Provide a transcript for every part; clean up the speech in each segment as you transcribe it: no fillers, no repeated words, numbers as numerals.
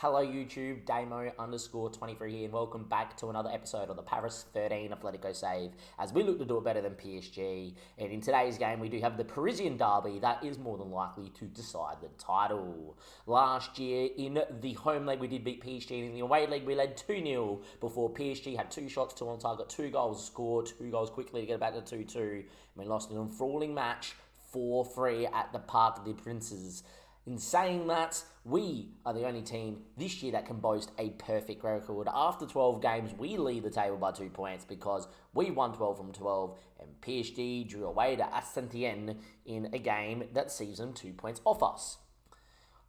Hello YouTube, Damo_23 here and welcome back to another episode of the Paris 13 Atletico save as we look to do it better than PSG. And in today's game we do have the Parisian derby that is more than likely to decide the title. Last year in the home leg we did beat PSG and in the away leg we led 2-0 before PSG had 2 shots, 2 on target, 2 goals scored, 2 goals quickly to get it back to 2-2. And we lost an enthralling match 4-3 at the Parc des Princes. In saying that, we are the only team this year that can boast a perfect record. After 12 games, we lead the table by 2 points because we won 12 from 12 and PSG drew away to S11 in a game that sees them 2 points off us.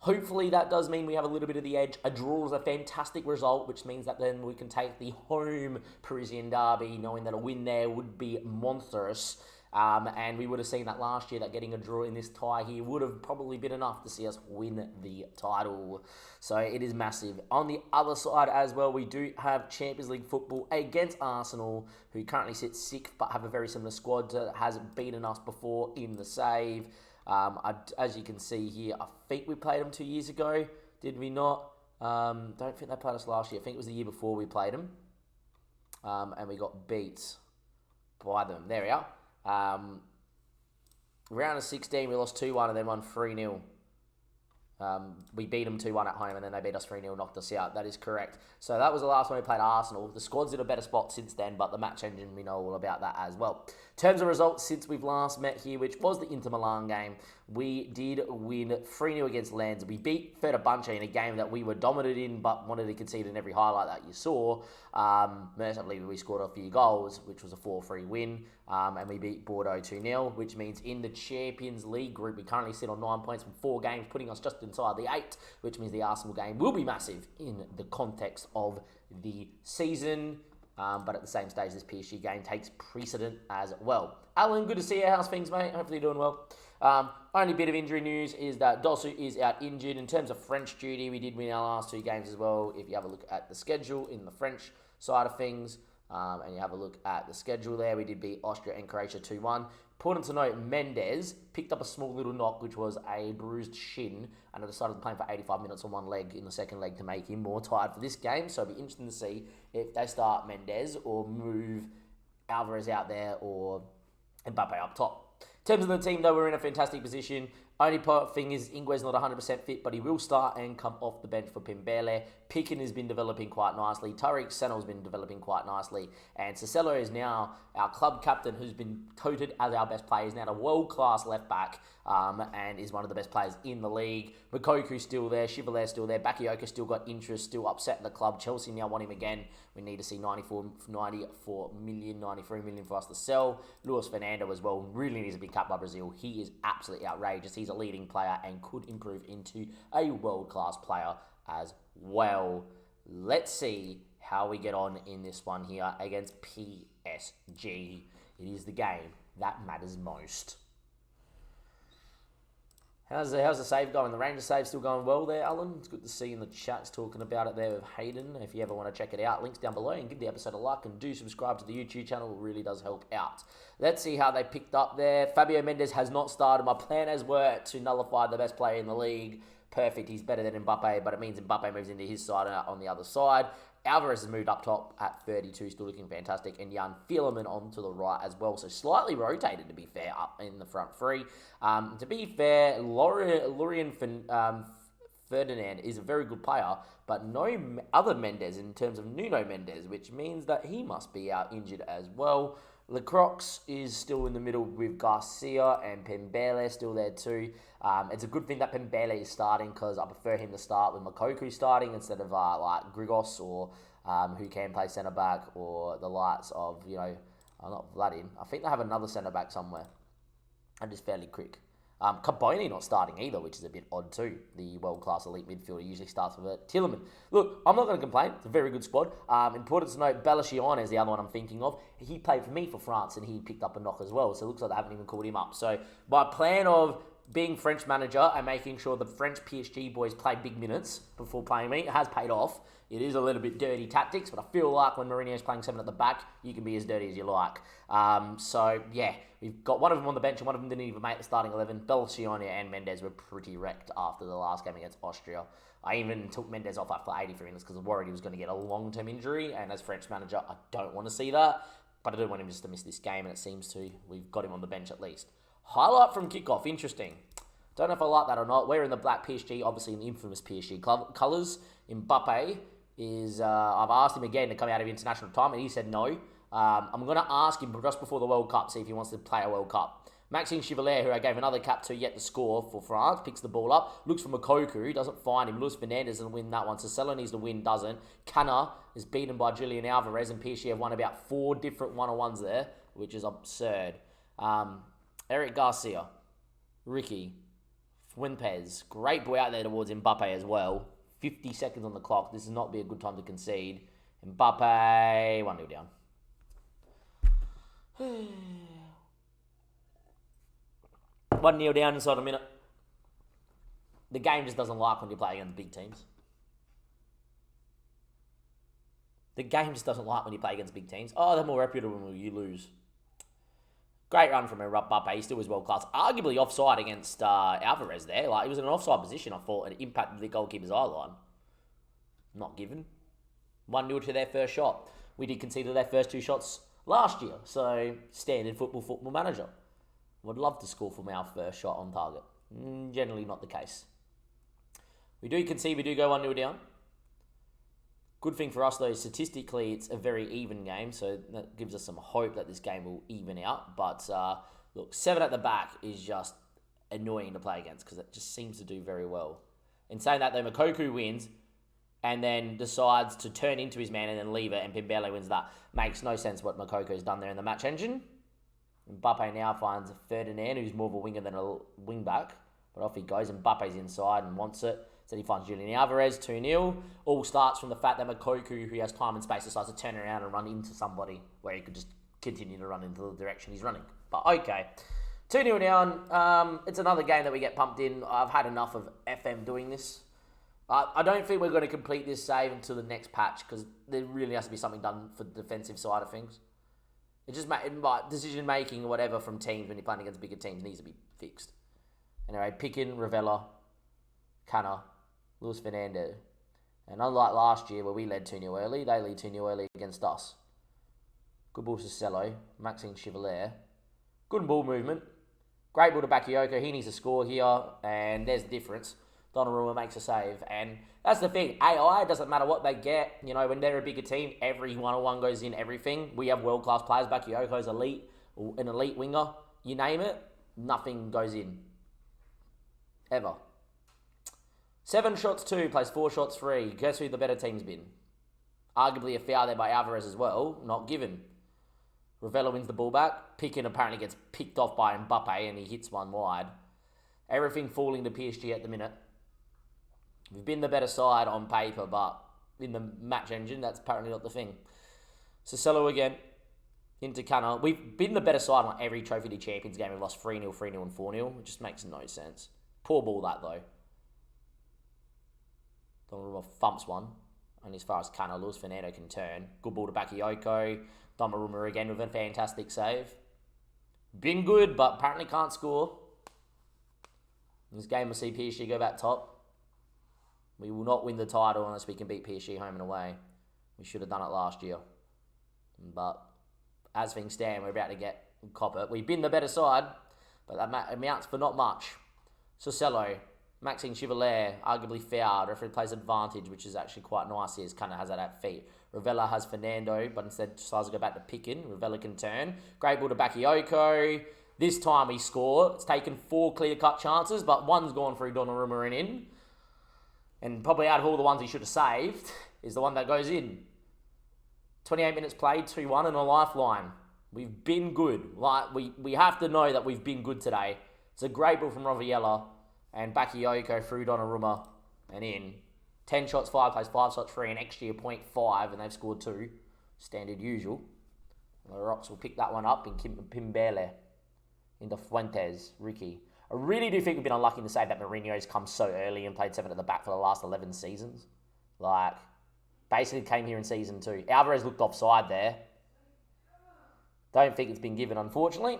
Hopefully that does mean we have a little bit of the edge. A draw is a fantastic result, which means that then we can take the home Parisian derby, knowing that a win there would be monstrous. And we would have seen that last year, that getting a draw in this tie here would have probably been enough to see us win the title. So it is massive. On the other side as well, we do have Champions League football against Arsenal, who currently sit 6th but have a very similar squad that has beaten us before in the save. As you can see here, I think we played them 2 years ago. Did we not? Don't think they played us last year. I think it was the year before we played them. And we got beat by them. There we are. Round of 16, we lost 2-1 and then won 3-0. We beat them 2-1 at home and then they beat us 3-0, knocked us out. That is correct. So that was the last time we played Arsenal. The squad's in a better spot since then, but the match engine, we know all about that as well. In terms of results since we've last met here, which was the Inter Milan game, we did win 3-0 against Lens. We beat Fenerbahce in a game that we were dominant in, but wanted to concede in every highlight that you saw. Mercifully, we scored a few goals, which was a 4-3 win. And we beat Bordeaux 2-0, which means in the Champions League group, we currently sit on 9 points from 4 games, putting us just inside the 8, which means the Arsenal game will be massive in the context of the season. But at the same stage, this PSG game takes precedent as well. Alan, good to see you. How's things, mate? Hopefully you're doing well. Only bit of injury news is that Dosu is out injured. In terms of French duty, we did win our last 2 games as well. If you have a look at the schedule in the French side of things, and you have a look at the schedule there, we did beat Austria and Croatia 2-1. Important to note, Mendes picked up a small little knock, which was a bruised shin, and I decided to play him for 85 minutes on one leg in the second leg to make him more tired for this game. So it'll be interesting to see if they start Mendes or move Alvarez out there or Mbappe up top. In terms of the team, though, we're in a fantastic position. Only thing is, Ingwe's not 100% fit, but he will start and come off the bench for Pembele. Picken has been developing quite nicely. Tariq Senel's been developing quite nicely. And Cicelo is now our club captain, who's been touted as our best player. He's now a world-class left-back and is one of the best players in the league. Mokoku's still there. Chivaler's still there. Bakayoko still got interest, still upset in the club. Chelsea now want him again. We need to see 93 million for us to sell. Luis Fernando as well really needs to be cut by Brazil. He is absolutely outrageous. He's a leading player and could improve into a world-class player as well. Let's see how we get on in this one here against PSG. It is the game that matters most. How's the save going? The Rangers save still going well there, Alan? It's good to see in the chats talking about it there with Hayden. If you ever want to check it out, links down below, and give the episode a like and do subscribe to the YouTube channel. It really does help out. Let's see how they picked up there. Fabio Mendes has not started. My plan as were to nullify the best player in the league. Perfect, he's better than Mbappe, but it means Mbappe moves into his side on the other side. Alvarez has moved up top at 32, still looking fantastic, and Jan Fielman on to the right as well, so slightly rotated, to be fair, up in the front three. To be fair, Lorien Ferdinand is a very good player, but no other Mendes in terms of Nuno Mendes, which means that he must be out injured as well. Lecroix is still in the middle with Garcia and Pembele still there too. It's a good thing that Pembele is starting because I prefer him to start with Mokoku starting instead of like Grigos or who can play centre back or the likes of, not Vladin. I think they have another centre back somewhere. I'm just fairly quick. Carboni not starting either, which is a bit odd too. The world-class elite midfielder usually starts with it. Tielemans. Look, I'm not going to complain. It's a very good squad. Important to note, Balachion is the other one I'm thinking of. He played for me for France and he picked up a knock as well. So it looks like they haven't even called him up. So my plan of being French manager and making sure the French PSG boys play big minutes before playing me, it has paid off. It is a little bit dirty tactics, but I feel like when Mourinho's playing 7 at the back, you can be as dirty as you like. So, yeah, we've got one of them on the bench and one of them didn't even make the starting 11. Belcione and Mendes were pretty wrecked after the last game against Austria. I even took Mendes off after 83 minutes because I was worried he was going to get a long-term injury, and as French manager, I don't want to see that, but I don't want him just to miss this game, and it seems to. We've got him on the bench at least. Highlight from kickoff, interesting. Don't know if I like that or not. We're in the black PSG, obviously in the infamous PSG colours. Mbappe is, I've asked him again to come out of international time, and he said no. I'm going to ask him just before the World Cup, see if he wants to play a World Cup. Maxime Chevalier, who I gave another cap to yet to score for France, picks the ball up, looks for Mokoku, doesn't find him. Luis Fernandez doesn't win that one. Sissela needs to win, doesn't. Kana is beaten by Julian Alvarez, and PSG have won about 4 different one-on-ones there, which is absurd. Eric Garcia, Ricky, Fuentes, great ball out there towards Mbappe as well. 50 seconds on the clock. This is not be a good time to concede. Mbappe, 1-0 down. 1-0 down inside a minute. The game just doesn't like when you play against big teams. The game just doesn't like when you play against big teams. Oh, they're more reputable when you lose. Great run from Mbappe. He still was world class. Arguably offside against Alvarez there. Like, he was in an offside position, I thought, and it impacted the goalkeeper's eye line. Not given. 1-0 to their first shot. We did concede their first 2 shots last year. So, standard football manager. Would love to score from our first shot on target. Generally not the case. We do concede, we do go 1-0 down. Good thing for us though, statistically it's a very even game, so that gives us some hope that this game will even out. But look, 7 at the back is just annoying to play against because it just seems to do very well. In saying that though, Mokoku wins and then decides to turn into his man and then leave it, and Pimbele wins that. Makes no sense what Mokoku's done there in the match engine. Mbappe now finds Ferdinand, who's more of a winger than a wing back. But off he goes. Mbappe's inside and wants it. So he finds Julian Alvarez, 2-0. All starts from the fact that Mokoku, who has time and space, decides to turn around and run into somebody where he could just continue to run into the direction he's running. But okay. 2-0 down. It's another game that we get pumped in. I've had enough of FM doing this. I don't think we're going to complete this save until the next patch because there really has to be something done for the defensive side of things. It just decision making or whatever from teams when you're playing against bigger teams needs to be fixed. Anyway, Picken, Ravella, Kana, Luis Fernandez. And unlike last year where we led 2-0 early, they lead 2-0 early against us. Good ball to Sisselo, Maxime Chevalier. Good ball movement. Great ball to Bakayoko. He needs to score here, and there's the difference. Donnarumma makes a save, and that's the thing. AI, doesn't matter what they get. You know, when they're a bigger team, every one-on-one goes in, everything. We have world-class players. Bakayoko's elite, an elite winger. You name it, nothing goes in. Ever. 7 shots 2, plays 4 shots 3. Guess who the better team's been? Arguably a foul there by Alvarez as well, not given. Ravella wins the ball back. Picken apparently gets picked off by Mbappe and he hits one wide. Everything falling to PSG at the minute. We've been the better side on paper, but in the match engine, that's apparently not the thing. Sisselo again, into Kana. We've been the better side on every Trophy League Champions game. We've lost 3-0, 3-0, and 4-0. It just makes no sense. Poor ball that, though. Donnarumma thumps one. And as far as Kana, Luis Fernando can turn. Good ball to Bakayoko. Donnarumma again with a fantastic save. Been good, but apparently can't score. This game will see PSG go back top. We will not win the title unless we can beat PSG home and away. We should have done it last year. But as things stand, we're about to get cop it. We've been the better side, but that amounts for not much. Sisselo, Maxime Chevalier, arguably fouled. Referee plays advantage, which is actually quite nice. He kind of has that at feet. Ravella has Fernando, but instead decides to go back to Picken. Ravella can turn. Great ball to Bakayoko. This time he scored. It's taken 4 clear-cut chances, but one's gone through Donnarumma and in. And probably out of all the ones he should have saved, is the one that goes in. 28 minutes played, 2-1 and a lifeline. We've been good. Like we have to know that we've been good today. It's a great ball from Rovella and Bakayoko through Donnarumma and in. 10 shots 5, plays 5 shots 3, an XG of 0.5, and they've scored 2. Standard usual. The Rocks will pick that one up in Pimbele. Into Fuentes, Ricky. I really do think we've been unlucky to say that Mourinho's come so early and played 7 at the back for the last 11 seasons. Like, basically came here in season 2. Alvarez looked offside there. Don't think it's been given, unfortunately.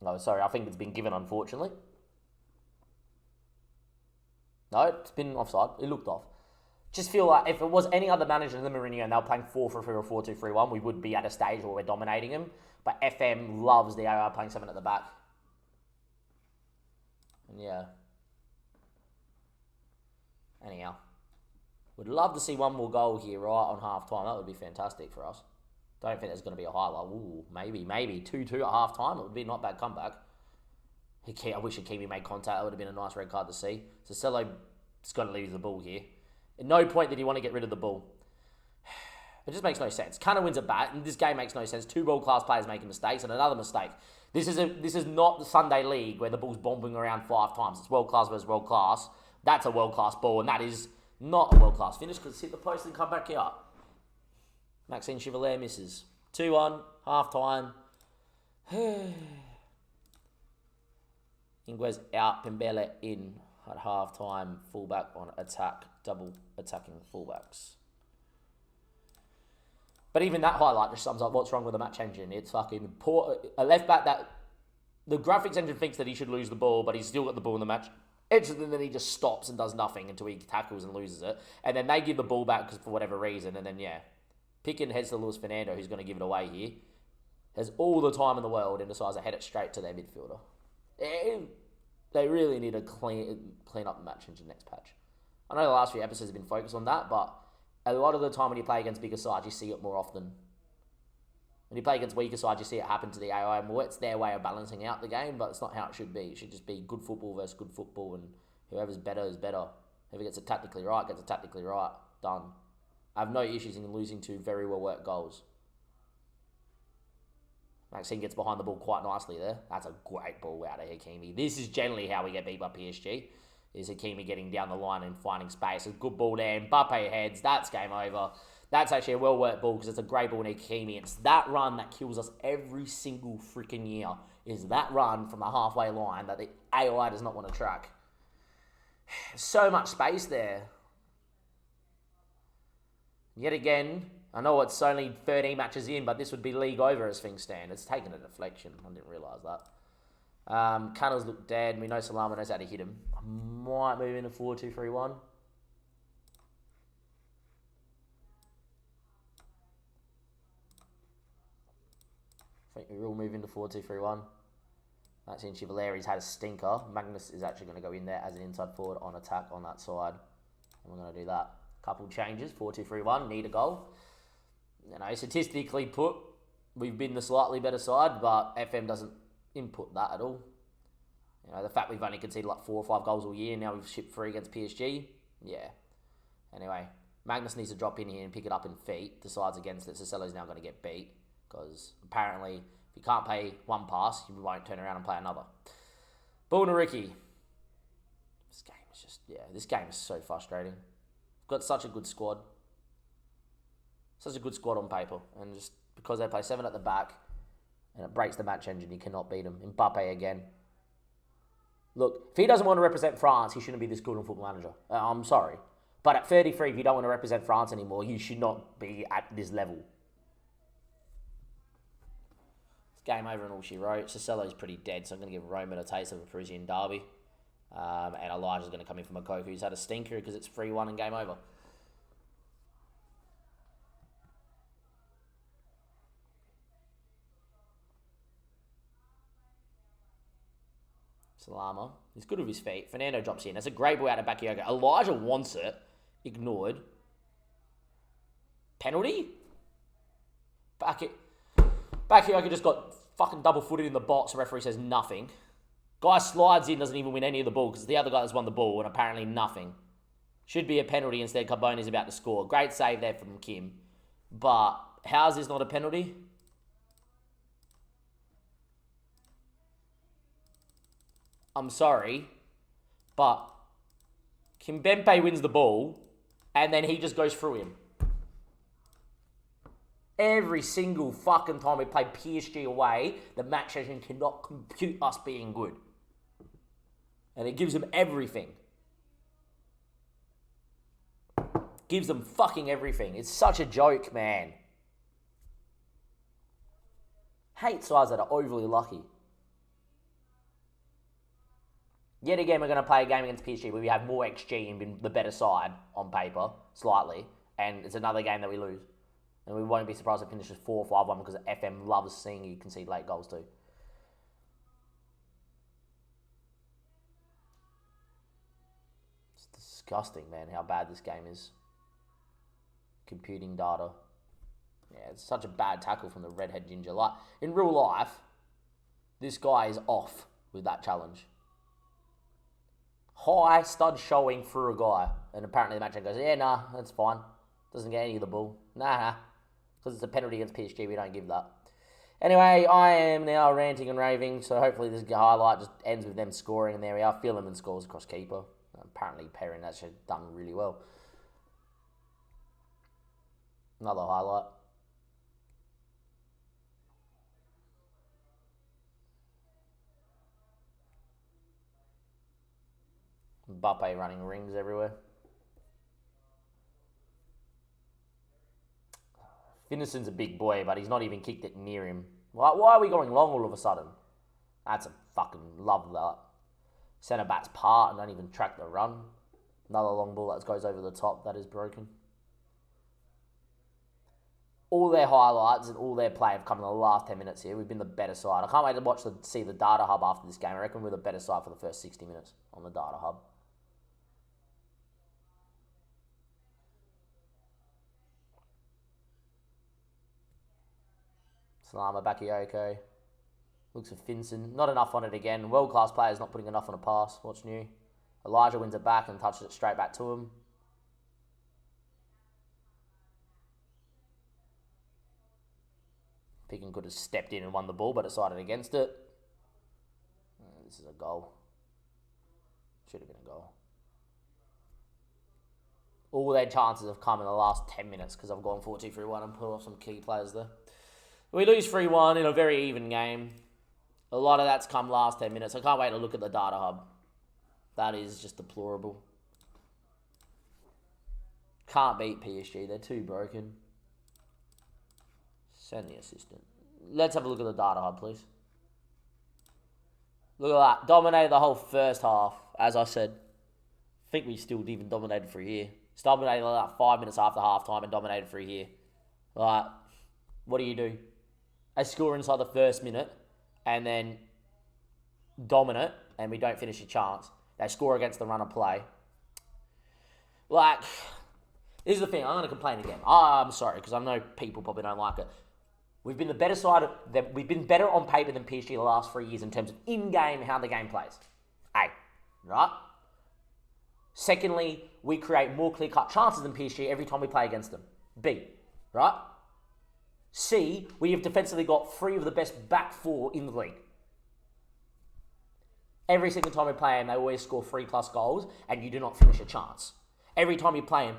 No, sorry, I think it's been given, unfortunately. No, it's been offside. It looked off. Just feel like if it was any other manager than Mourinho and they were playing 4-3-3 or 4-2-3-1, we would be at a stage where we're dominating them. But FM loves the AR playing 7 at the back. And yeah. Anyhow. Would love to see one more goal here right on half-time. That would be fantastic for us. Don't think there's going to be a highlight. Ooh, maybe. 2-2 at half-time. It would be not bad comeback. I wish Hakimi made contact. That would have been a nice red card to see. Cancelo has got to lose the ball here. At no point did he want to get rid of the ball. It just makes no sense. Cannon wins a bat, and this game makes no sense. 2 world-class players making mistakes, and another mistake. This is not the Sunday League where the ball's bombing around 5 times. It's world-class versus world-class. That's a world-class ball, and that is not a world-class finish because it's hit the post and come back here. Maxime Chevalier misses. 2-1, half-time. Inguez out, Pembele in at half-time. Fullback on attack, double attacking fullbacks. But even that highlight just sums up what's wrong with the match engine. It's fucking poor. A left back that the graphics engine thinks that he should lose the ball, but he's still got the ball in the match. And then he just stops and does nothing until he tackles and loses it. And then they give the ball back for whatever reason. And then, yeah, Pickett heads to Luis Fernando, who's going to give it away here. Has all the time in the world and decides to head it straight to their midfielder. They really need to clean up the match engine next patch. I know the last few episodes have been focused on that, but a lot of the time when you play against bigger sides, you see it more often. When you play against weaker sides, you see it happen to the AI more. It's their way of balancing out the game, but it's not how it should be. It should just be good football versus good football, and whoever's better is better. Whoever gets it tactically right, gets it tactically right. Done. I have no issues in losing 2 very well-worked goals. Maxine gets behind the ball quite nicely there. That's a great ball out of Hakimi. This is generally how we get beat by PSG. Is Hakimi getting down the line and finding space. A good ball there. Mbappe heads. That's game over. That's actually a well-worked ball because it's a great ball in Hakimi. It's that run that kills us every single freaking year. Is that run from the halfway line that the AI does not want to track. So much space there. Yet again, I know it's only 13 matches in, but this would be league over as things stand. It's taken a deflection. I didn't realise that. Cunners look dead. We know Salama knows how to hit him. I might move into 4-2-3-1. I think we will move into 4-2-3-1. That's in Chevalieri's had a stinker. Magnus is actually going to go in there as an inside forward on attack on that side. And we're going to do that. Couple changes. 4-2-3-1. Need a goal. You know, statistically put, we've been the slightly better side, but FM doesn't input that at all. You know, the fact we've only conceded like 4 or 5 goals all year, now we've shipped 3 against PSG. Yeah. Anyway, Magnus needs to drop in here and pick it up in feet. Decides against it. Cancelo now going to get beat. Because apparently, if you can't play one pass, you won't turn around and play another. Ball to Ricky. This game is just, this game is so frustrating. We've got such a good squad. Such a good squad on paper. And just because they play 7 at the back, and it breaks the match engine, you cannot beat them. Mbappe again. Look, if he doesn't want to represent France, he shouldn't be this good on Football Manager. I'm sorry. But at 33, if you don't want to represent France anymore, you should not be at this level. It's game over and all she wrote. Cancelo pretty dead, so I'm going to give Roman a taste of a Parisian derby. And Elijah's going to come in for Makoko, who's had a stinker because it's 3-1 and game over. Salama. He's good with his feet. Fernando drops in. That's a great ball out of Bakayoko. Elijah wants it. Ignored. Penalty? Bakayoko just got fucking double-footed in the box. The referee says nothing. Guy slides in, doesn't even win any of the ball because the other guy that's won the ball and apparently nothing. Should be a penalty. Instead, Carboni's about to score. Great save there from Kim. But how is this not a penalty? I'm sorry, but Kimpembe wins the ball, and then he just goes through him. Every single fucking time we play PSG away, the match engine cannot compute us being good. And it gives them everything. Gives them fucking everything. It's such a joke, man. Hate sides that are overly lucky. Yet again, we're going to play a game against PSG where we have more XG and been the better side on paper, slightly. And it's another game that we lose. And we won't be surprised if it finishes 4-5-1 because FM loves seeing you concede late goals too. It's disgusting, man, how bad this game is. Computing data. Yeah, it's such a bad tackle from the redhead ginger. Like, in real life, this guy is off with that challenge. High stud showing through a guy. And apparently the match goes, yeah, nah, that's fine. Doesn't get any of the ball. Nah. Because it's a penalty against PSG, we don't give that. Anyway, I am now ranting and raving, so hopefully this highlight just ends with them scoring, and there we are. Philliman scores across keeper. Apparently Perrin actually done really well. Another highlight. Mbappe running rings everywhere. Finnerson's a big boy, but he's not even kicked it near him. Why are we going long all of a sudden? That's a fucking love that. Centre backs part and don't even track the run. Another long ball that goes over the top. That is broken. All their highlights and all their play have come in the last 10 minutes here. We've been the better side. I can't wait to see the data hub after this game. I reckon we're the better side for the first 60 minutes on the data hub. Salama Bakayoko. Looks for Finson. Not enough on it again. World-class players not putting enough on a pass. What's new? Elijah wins it back and touches it straight back to him. Picken could have stepped in and won the ball, but decided against it. This is a goal. Should have been a goal. All their chances have come in the last 10 minutes because I've gone 4-2-3-1 and put off some key players there. We lose 3-1 in a very even game. A lot of that's come last 10 minutes. I can't wait to look at the data hub. That is just deplorable. Can't beat PSG. They're too broken. Send the assistant. Let's have a look at the data hub, please. Look at that. Dominated the whole first half, as I said. I think we still even dominated for here. Dominated like 5 minutes after half-time and dominated for here. Like, what do? They score inside the first minute and then dominate and we don't finish a chance. They score against the run of play. Like, here's the thing. I'm going to complain again. I'm sorry because I know people probably don't like it. We've been the better side. We've been better on paper than PSG the last 3 years in terms of in-game how the game plays. A, right? Secondly, we create more clear-cut chances than PSG every time we play against them. B, right? C, we have defensively got 3 of the best back 4 in the league. Every single time we play them, they always score 3+ goals, and you do not finish a chance. Every time you play them,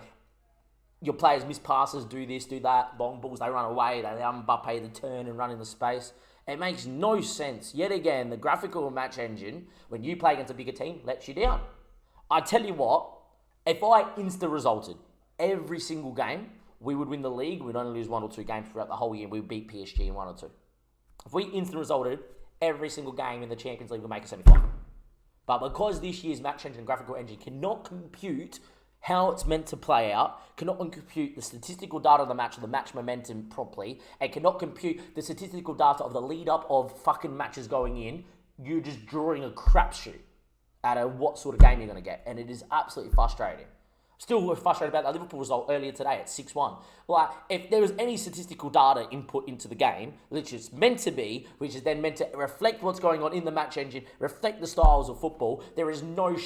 your players miss passes, do this, do that, long balls, they run away, they allow Mbappe to turn and run in the space. It makes no sense. Yet again, the graphical match engine, when you play against a bigger team, lets you down. I tell you what, if I insta-resulted every single game, we would win the league. We'd only lose 1 or 2 games throughout the whole year. We would beat PSG in 1 or 2. If we instant-resulted every single game in the Champions League, we'll make a semi-final. But because this year's match engine and graphical engine cannot compute how it's meant to play out, cannot compute the statistical data of the match or the match momentum properly, and cannot compute the statistical data of the lead-up of fucking matches going in, you're just drawing a crapshoot out of what sort of game you're going to get. And it is absolutely frustrating. Still frustrated about that Liverpool result earlier today at 6-1. Like, if there was any statistical data input into the game, which is meant to be, which is then meant to reflect what's going on in the match engine, reflect the styles of football, there is no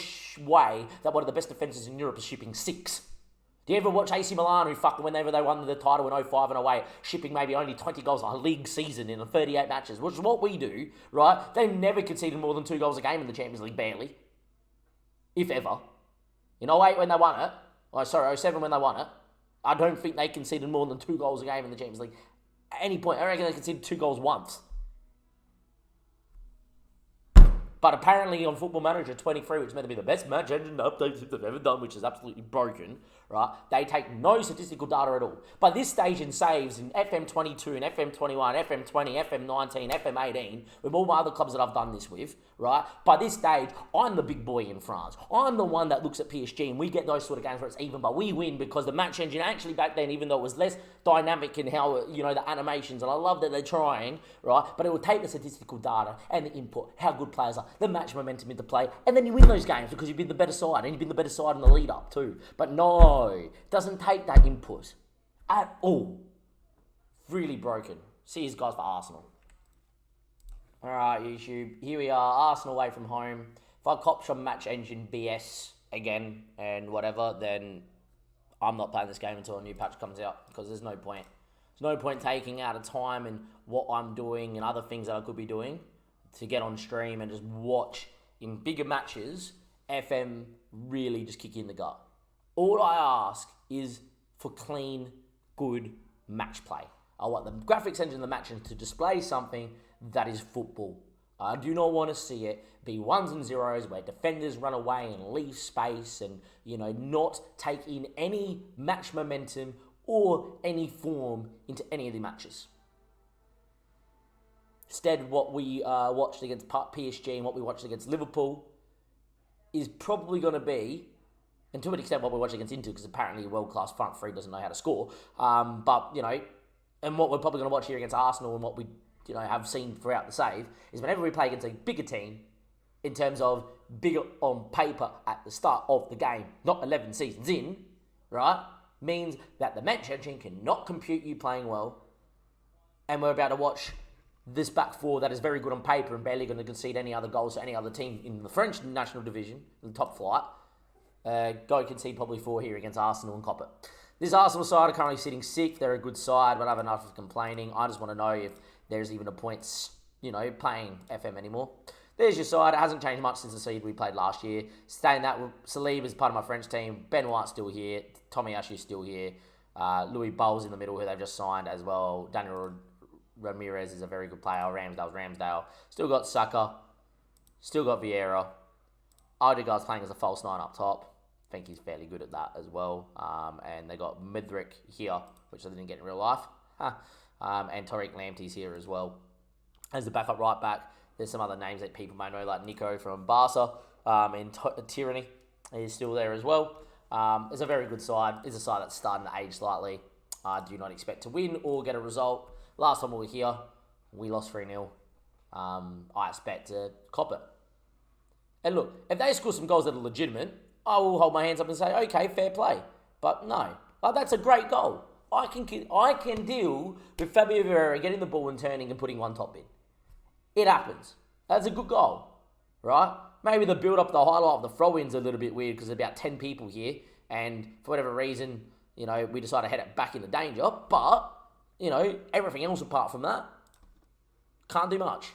way that one of the best defences in Europe is shipping 6. Do you ever watch AC Milan, who whenever they won the title in 05 and 08, shipping maybe only 20 goals a league season in 38 matches, which is what we do, right? They've never conceded more than 2 goals a game in the Champions League, barely. If ever. In 08 when they won it, 07 when they won it, I don't think they conceded more than 2 goals a game in the Champions League At any point, I reckon they conceded 2 goals once. But apparently on Football Manager 23, which is meant to be the best match engine update they've ever done, which is absolutely broken, right? They take no statistical data at all. By this stage in saves in FM22 and FM21, FM20, FM19, FM18, with all my other clubs that I've done this with, right? By this stage, I'm the big boy in France. I'm the one that looks at PSG, and we get those sort of games where it's even, but we win because the match engine actually back then, even though it was less dynamic in how, the animations, and I love that they're trying, right? But it will take the statistical data and the input, how good players are, the match momentum into play, and then you win those games because you've been the better side, and you've been the better side in the lead up too. But no, it doesn't take that input at all. Really broken. See you guys for Arsenal. Alright, YouTube. Here we are, Arsenal away from home. If I cop some match engine BS again and whatever, then I'm not playing this game until a new patch comes out because there's no point. There's no point taking out of time and what I'm doing and other things that I could be doing to get on stream and just watch in bigger matches FM really just kick you in the gut. All I ask is for clean, good match play. I want the graphics engine of the match to display something that is football. I do not want to see it be ones and zeros where defenders run away and leave space and, not take in any match momentum or any form into any of the matches. Instead, what we watched against PSG and what we watched against Liverpool is probably going to be, and to an extent what we watched against Inter, because apparently a world-class front three doesn't know how to score, and what we're probably going to watch here against Arsenal and what we have seen throughout the save is whenever we play against a bigger team, in terms of bigger on paper at the start of the game, not 11 seasons in, right, means that the match engine cannot compute you playing well, and we're about to watch this back four that is very good on paper and barely going to concede any other goals to any other team in the French national division, in the top flight, go concede probably 4 here against Arsenal and cop it. This Arsenal side are currently sitting 6th. They're a good side, but I have enough of complaining. I just want to know if there's even a point, playing FM anymore. There's your side. It hasn't changed much since the seed we played last year. Staying that, Saliba is part of my French team. Ben White's still here. Tommy Ashley's still here. Louis Bowles in the middle, who they've just signed as well. Daniel Ramirez is a very good player. Ramsdale. Still got Saka. Still got Vieira. Odegaard's playing as a false 9 up top. I think he's fairly good at that as well. And they got Mudryk here, which they didn't get in real life. And Tariq Lamptey's here as well. As the backup right back, there's some other names that people may know, like Nico from Barca. And Tyranny is still there as well. It's a very good side. It's a side that's starting to age slightly. I do not expect to win or get a result. Last time we were here, we lost 3-0. I expect to cop it. And look, if they score some goals that are legitimate, I will hold my hands up and say, okay, fair play. But no, that's a great goal. I can deal with Fabio Vieira getting the ball and turning and putting one top in. It happens. That's a good goal, right? Maybe the build-up, the highlight of the throw-in's a little bit weird because there's about 10 people here, and for whatever reason, we decide to head it back into danger. But everything else apart from that, can't do much.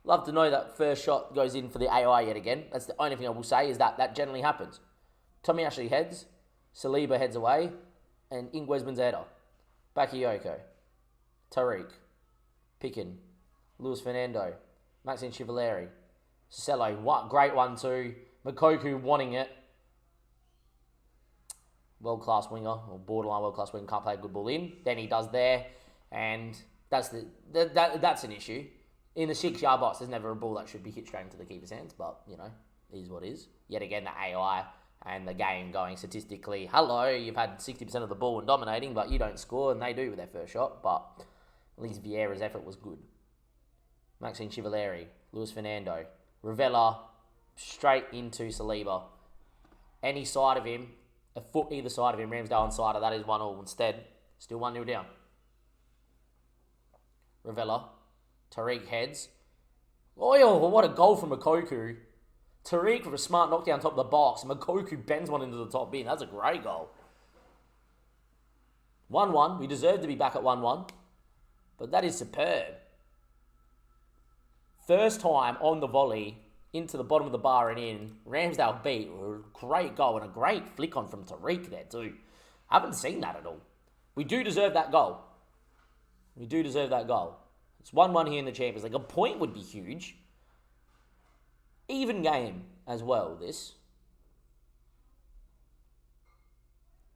Love to know that first shot goes in for the AI yet again. That's the only thing I will say is that generally happens. Tommy Ashley heads, Saliba heads away, and Ingwesman's header. Bakayoko, Tariq, Picken, Luis Fernando, Maxime Chivellari, Cicello, what great 1-2. Makoku wanting it. World-class winger, or borderline world-class winger, can't play a good ball in. Then he does there, and that's an issue. In the 6-yard box, there's never a ball that should be hit straight into the keeper's hands, but, it is what it is. Yet again, the AI and the game going statistically, hello, you've had 60% of the ball and dominating, but you don't score, and they do with their first shot, but at least Vieira's effort was good. Maxime Chivellari, Luis Fernando, Ravella, straight into Saliba. Any side of him, a foot either side of him, Ramsdale on side of that is 1-1 instead. Still 1-0 down. Ravella, Tariq heads. Oh, what a goal from Makoku. Tariq with a smart knockdown top of the box. Makoku bends one into the top bin. That's a great goal. 1-1. We deserve to be back at 1-1. But that is superb. First time on the volley, into the bottom of the bar and in. Ramsdale beat. Great goal and a great flick on from Tariq there too. Haven't seen that at all. We do deserve that goal. We do deserve that goal. It's 1-1 here in the Champions League. A point would be huge. Even game as well, this.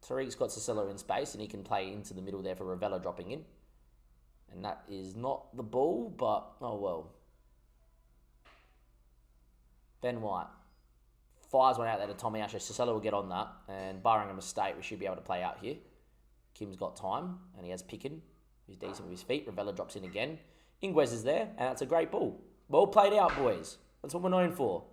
Tariq's got Cicelo in space, and he can play into the middle there for Ravella dropping in. And that is not the ball, but oh well. Ben White fires one out there to Tommy Asher. Cicelo will get on that, and barring a mistake, we should be able to play out here. Kim's got time, and he has Picken, who's decent with his feet. Ravella drops in again. Ingles is there, and that's a great ball. Well played out, boys. That's what we're known for.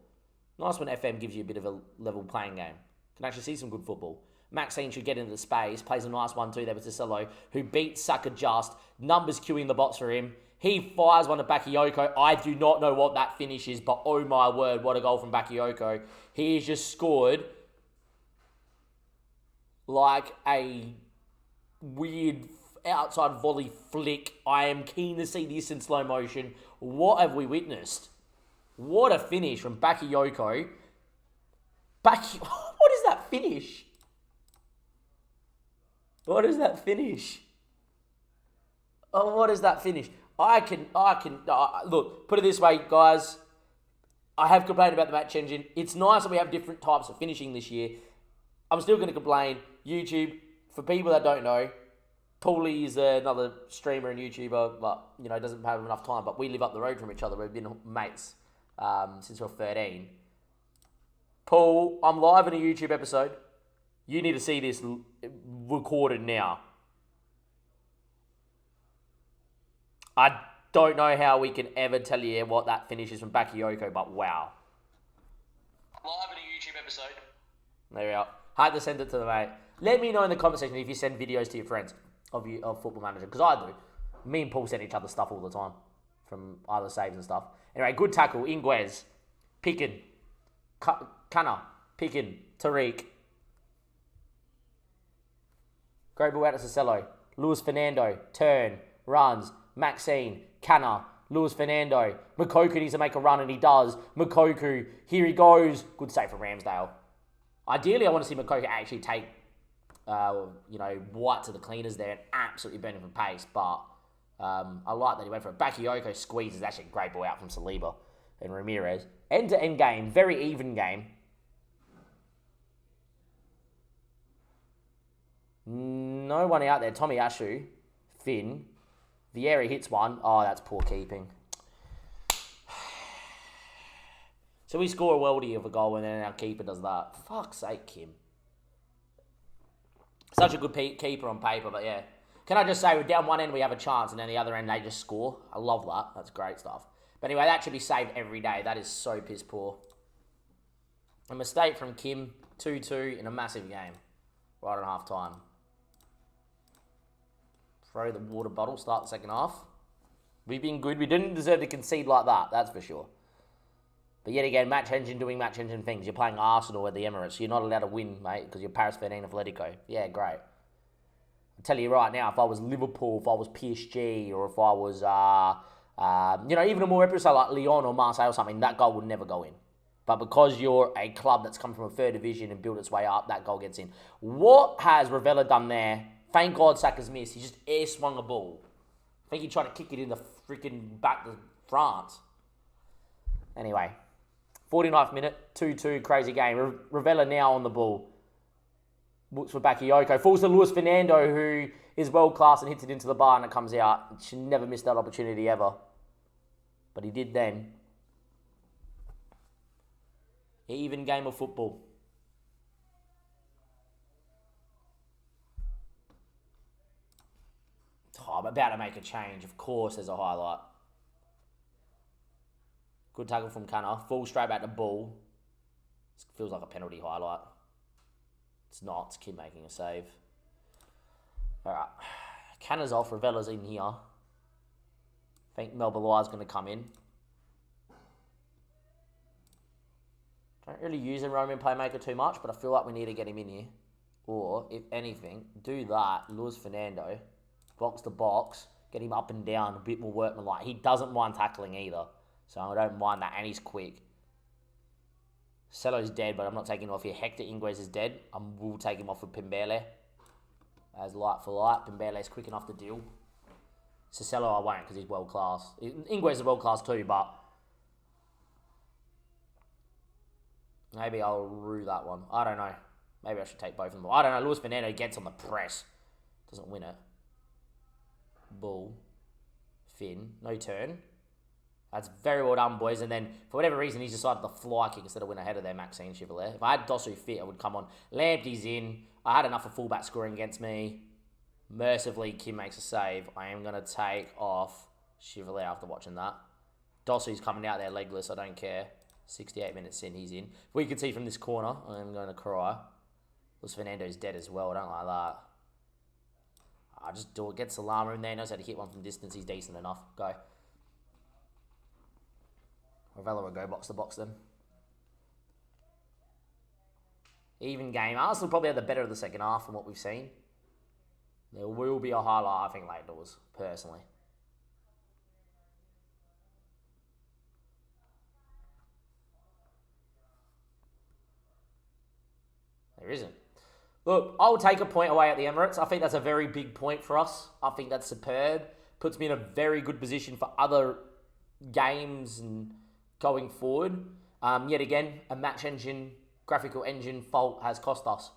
Nice when FM gives you a bit of a level playing game. Can actually see some good football. Maxine should get into the space. Plays a nice 1-2 there with Cicelo, who beats Sucker just. Numbers queuing the box for him. He fires one to Bakayoko. I do not know what that finish is, but oh my word, what a goal from Bakayoko. He has just scored like a weird outside volley flick. I am keen to see this in slow motion. What have we witnessed? What a finish from Bakayoko. What is that finish? What is that finish? Oh, what is that finish? Look, put it this way, guys. I have complained about the match engine. It's nice that we have different types of finishing this year. I'm still going to complain. YouTube, for people that don't know, Paulie is another streamer and YouTuber, but, you know, doesn't have enough time. But we live up the road from each other. We've been mates since we were 13. Paul, I'm live in a YouTube episode. You need to see this recorded now. I don't know how we can ever tell you what that finish is from Bakayoko, but wow. Live in a YouTube episode. There we are. Had to send it to the mate. Let me know in the comment section if you send videos to your friends of Football Manager, because I do. Me and Paul send each other stuff all the time from either saves and stuff. Anyway, good tackle. Ingles, Picken, Cunner, Picken, Tariq. Great ball out to Cicelo. Luis Fernando, turn, runs. Maxine, Canna, Luis Fernando. Makoku needs to make a run, and he does. Makoku, here he goes. Good save from Ramsdale. Ideally, I want to see Makoku actually take, White to the cleaners there and absolutely burn him from pace. But I like that he went for it. Bakayoko squeezes. Actually a great ball out from Saliba and Ramirez. End-to-end game. Very even game. No one out there. Tommy Ashu, Finn. Vieira hits one. Oh, that's poor keeping. So we score a worldie of a goal and then our keeper does that. Fuck's sake, Kim. Such a good keeper on paper, but yeah. Can I just say, we're down one end, we have a chance, and then the other end, they just score. I love that. That's great stuff. But anyway, that should be saved every day. That is so piss poor. A mistake from Kim. 2-2 in a massive game. Right on half time. Throw the water bottle, start the second half. We've been good. We didn't deserve to concede like that, that's for sure. But yet again, match engine doing match engine things. You're playing Arsenal at the Emirates. You're not allowed to win, mate, because you're Paris 13 Atletico. Yeah, great. I'll tell you right now, if I was Liverpool, if I was PSG, or if I was, even a more reputable side like Lyon or Marseille or something, that goal would never go in. But because you're a club that's come from a third division and built its way up, that goal gets in. What has Ravella done there? Thank God Saka's missed. He just air swung a ball. I think he tried to kick it in the freaking back to France. Anyway, 49th minute, 2-2, crazy game. Ravella now on the ball. Looks for Bakayoko. Falls to Luis Fernando, who is world class and hits it into the bar and it comes out. Should never miss that opportunity ever. But he did then. Even game of football. Oh, I'm about to make a change. Of course, there's a highlight. Good tackle from Cunner. Fall straight back to ball. This feels like a penalty highlight. It's not. It's Kim making a save. All right. Cunner's off. Ravella's in here. I think Melbalai's going to come in. Don't really use a Roman playmaker too much, but I feel like we need to get him in here. Or, if anything, do that. Luis Fernando. Box to box. Get him up and down. A bit more workmanlike. He doesn't mind tackling either. So I don't mind that. And he's quick. Celo's dead, but I'm not taking him off here. Hector Ingles is dead. I will take him off with Pimbele. As light for light. Pimbele's quick enough to deal. Cicelo I won't because he's world class. Ingles is world class too, but maybe I'll rue that one. I don't know. Maybe I should take both of them. I don't know. Luis Fernando gets on the press. Doesn't win it. Bull. Finn. No turn. That's very well done, boys. And then, for whatever reason, he's decided to fly kick instead of win ahead of their Maxine Chevrolet. If I had Dosu fit, I would come on. Lamptey's in. I had enough of fullback scoring against me. Mercifully, Kim makes a save. I am going to take off Chevrolet after watching that. Dosu's coming out there legless. I don't care. 68 minutes in, he's in. We can see from this corner, I'm going to cry. Luis Fernando's dead as well. I don't like that. I just do it. Get Salama in there. Knows how to hit one from distance. He's decent enough. Go. Ravello will go box to box then. Even game. Arsenal probably had the better of the second half from what we've seen. There will be a highlight, I think, late doors, personally. There isn't. Look, I'll take a point away at the Emirates. I think that's a very big point for us. I think that's superb. Puts me in a very good position for other games and going forward. Yet again, a match engine, graphical engine fault has cost us.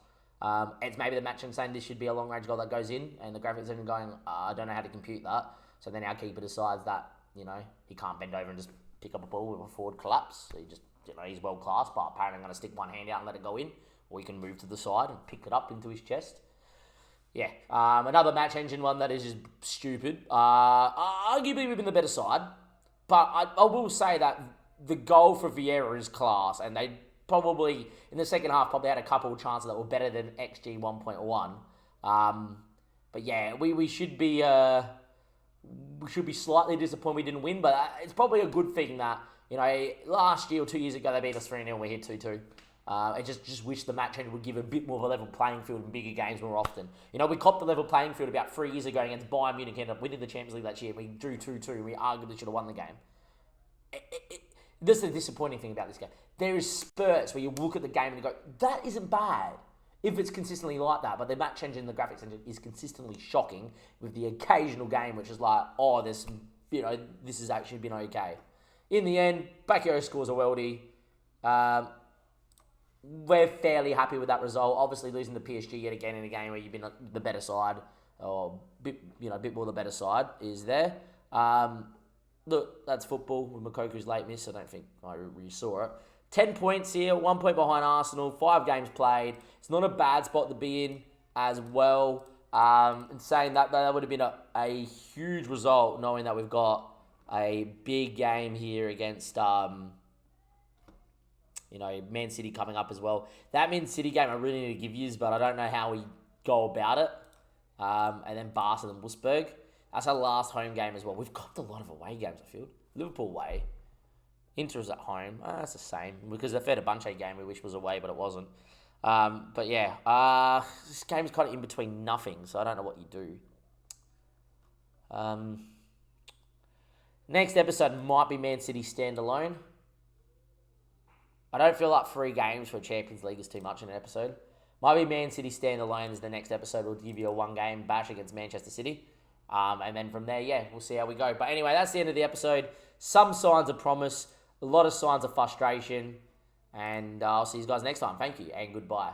It's maybe the match engine saying this should be a long-range goal that goes in, and the graphics engine going, I don't know how to compute that. So then our keeper decides that, he can't bend over and just pick up a ball with a forward collapse. So he just, he's world-class, but apparently I'm going to stick one hand out and let it go in. Or he can move to the side and pick it up into his chest. Yeah. Another match engine one that is just stupid. Arguably we've been the better side. But I will say that the goal for Vieira is class. And they probably, in the second half, probably had a couple of chances that were better than XG 1.1. But yeah, we should be slightly disappointed we didn't win. But it's probably a good thing that, last year or 2 years ago, they beat us 3-0 and we hit 2-2. I just wish the match engine would give a bit more of a level playing field in bigger games more often. We copped the level playing field about 3 years ago against Bayern Munich, ended up winning the Champions League that year. We drew 2-2 and we arguably should have won the game. This is the disappointing thing about this game. There is spurts where you look at the game and you go, that isn't bad if it's consistently like that. But the match engine, the graphics engine is consistently shocking with the occasional game which is like, this has actually been okay. In the end, Bakio scores a worldie. We're fairly happy with that result. Obviously, losing to PSG yet again in a game where you've been the better side, or bit more the better side is there. Look, that's football with Mokoku's late miss. I don't think I really saw it. 10 points here, 1 point behind Arsenal, 5 games played. It's not a bad spot to be in as well. And saying that would have been a huge result, knowing that we've got a big game here against Man City coming up as well. That Man City game I really need to give yous, but I don't know how we go about it. And then Barca and Wolfsburg. That's our last home game as well. We've got a lot of away games, I feel. Liverpool away. Inter's at home. That's the same. Because the Fenerbahce game we wish was away, but it wasn't. But yeah. This game's kind of in between nothing, so I don't know what you do. Next episode might be Man City standalone. I don't feel like 3 games for a Champions League is too much in an episode. Might be Man City standalone as the next episode. We'll give you a 1-game bash against Manchester City. And then from there, we'll see how we go. But anyway, that's the end of the episode. Some signs of promise. A lot of signs of frustration. And I'll see you guys next time. Thank you and goodbye.